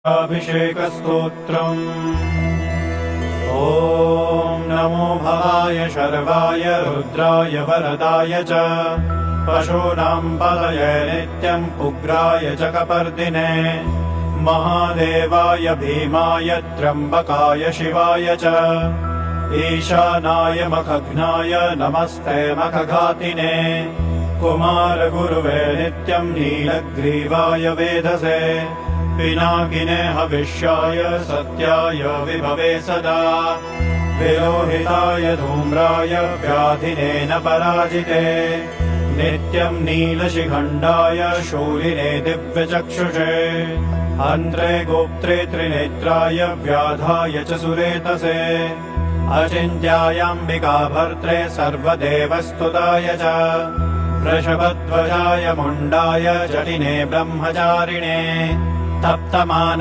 अभिषेकस्तोत्रम्। ॐ नमो भवाय शर्वाय रुद्राय वरदाय च पशूनां पतये नित्यम् उग्राय च कपर्दिने महादेवाय भीमाय त्र्यम्बकाय शिवाय च ईशानाय मखघ्नाय नमस्ते मखघातिने कुमारगुरुवे नित्यम् नीलग्रीवाय वेधसे पिनाकिने हविष्याय सत्याय विभवे सदा विरोहिताय धूम्राय व्याधिने न पराजिते नित्यम् नीलशिखण्डाय शूलिने दिव्यचक्षुषे अन्त्रे गोप्त्रे त्रिनेत्राय व्याधाय च सुरेतसे अचिन्त्यायाम्बिका भर्त्रे सर्वदेवस्तुताय च वृषभध्वजाय मुण्डाय जटिने ब्रह्मचारिणे तप्तमान